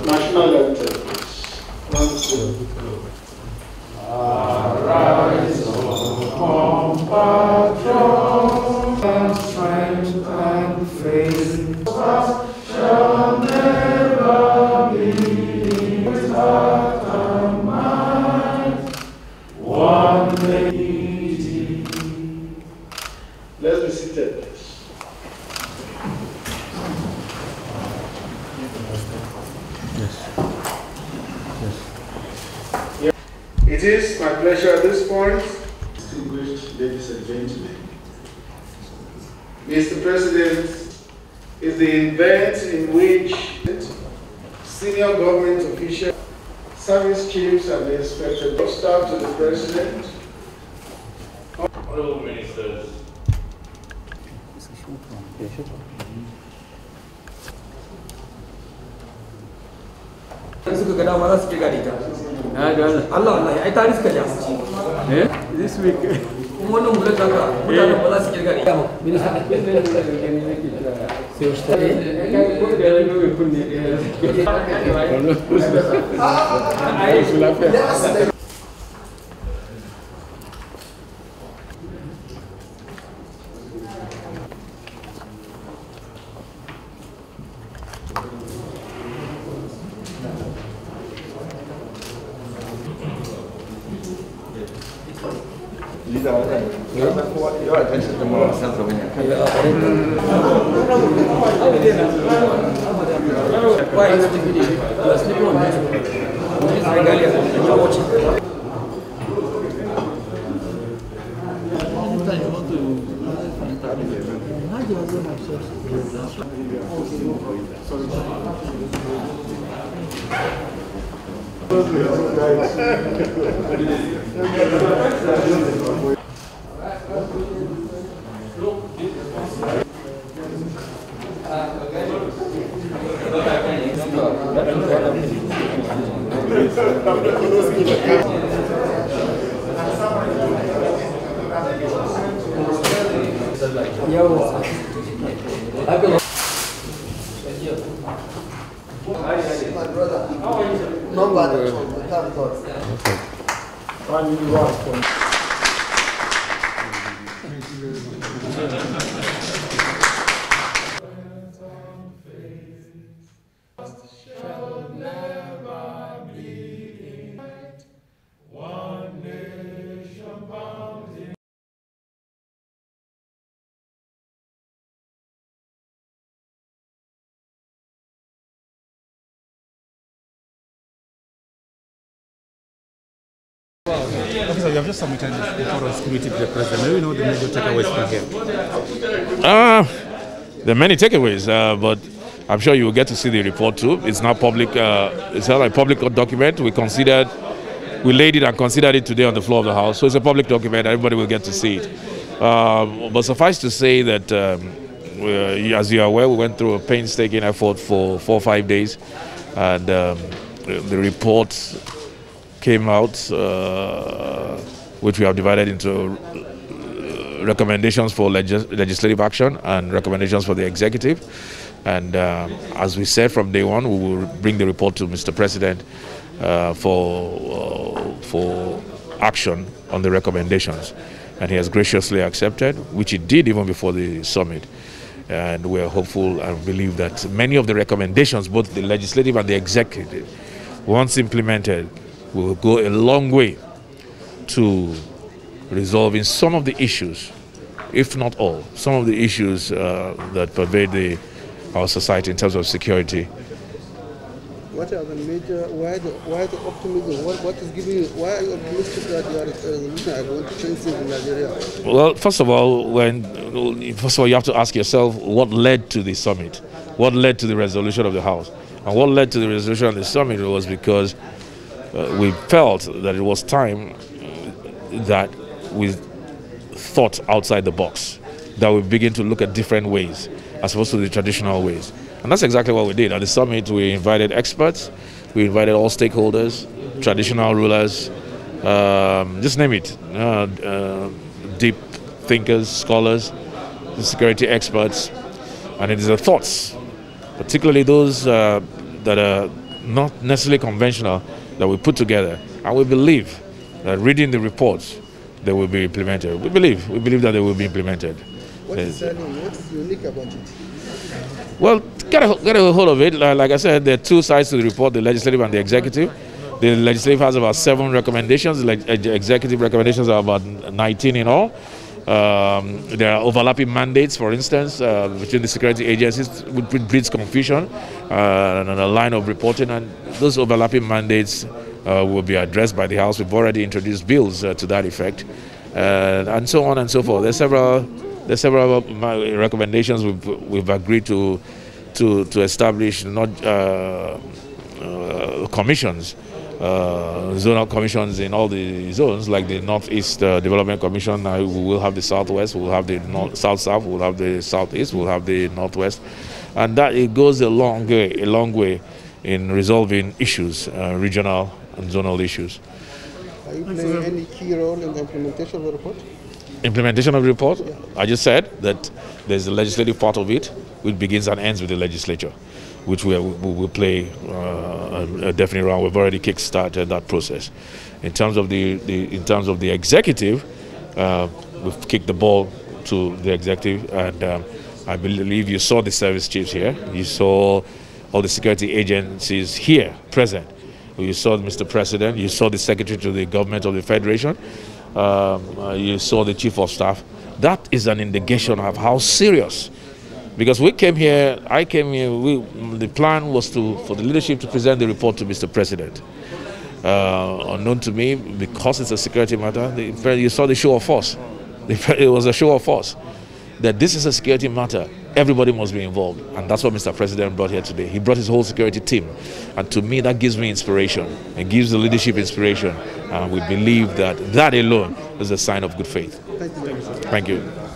National anthem. Arise, O compatriots, and strength and faith shall never be without our mind. One day. Let's be seated, please. Yes. It is my pleasure at this point, distinguished ladies and gentlemen. Mr. President, is the event in which senior government officials, service chiefs, and the inspector of staff to the President, honorable ministers, this week. Your attention to more central. Why is it you are sleeping on this? This regalia, you are watching. My brother. How are you? Not bad at all. Thank God. Okay, so you have just submitted the photo security to the president. Maybe you know the major takeaways from here. There are many takeaways, but I'm sure you will get to see the report too. It's not public. It's not a public document. We laid it and considered it today on the floor of the House. So it's a public document. Everybody will get to see it. But suffice to say that, as you are aware, we went through a painstaking effort for 4 or 5 days, and the report came out, which we have divided into recommendations for legislative action and recommendations for the executive. And as we said from day one, we will bring the report to Mr. President for action on the recommendations. And he has graciously accepted, which he did even before the summit. And we are hopeful and believe that many of the recommendations, both the legislative and the executive, once implemented, will go a long way to resolving some of the issues, if not all, some of the issues that pervade our society in terms of security. What are the major, why the optimism? What is giving you, why are you optimistic that your resolution are going to change things in Nigeria? Well, first of all, you have to ask yourself what led to the summit, what led to the resolution of the House. And what led to the resolution of the summit was because we felt that it was time that we thought outside the box, that we begin to look at different ways as opposed to the traditional ways. And that's exactly what we did. At the summit, we invited experts, we invited all stakeholders, traditional rulers, just name it, deep thinkers, scholars, security experts, and it is the thoughts particularly those that are not necessarily conventional, that we put together. And we believe that reading the reports, they will be implemented. We believe that they will be implemented. What is selling? What's unique about it? Well, get a hold of it. Like I said, there are two sides to the report, the legislative and the executive. The legislative has about 7 recommendations. The executive recommendations are about 19 in all. There are overlapping mandates, for instance, between the security agencies, which breeds confusion and a line of reporting. And those overlapping mandates will be addressed by the House. We've already introduced bills to that effect, and so on and so forth. There's several recommendations we've agreed to establish, not commissions, zonal commissions in all the zones, like the Northeast Development Commission. We will have the Southwest, we'll have the South-South, we'll have the Southeast, we'll have the Northwest, and that it goes a long way in resolving issues, regional and zonal issues. Are you playing any key role in the implementation of the report? Implementation of the report? Yeah. I just said that there's the legislative part of it, which begins and ends with the legislature, which we will play a definite role. We've already kick-started that process. In terms of the executive, we've kicked the ball to the executive, and I believe you saw the service chiefs here. You saw all the security agencies here present. You saw Mr. President. You saw the Secretary to the Government of the Federation. You saw the Chief of Staff. That is an indication of how serious. Because I came here, the plan was for the leadership to present the report to Mr. President. Unknown to me, because it's a security matter, you saw the show of force. It was a show of force. That this is a security matter, everybody must be involved. And that's what Mr. President brought here today. He brought his whole security team. And to me, that gives me inspiration. It gives the leadership inspiration. And we believe that alone is a sign of good faith. Thank you. Thank you.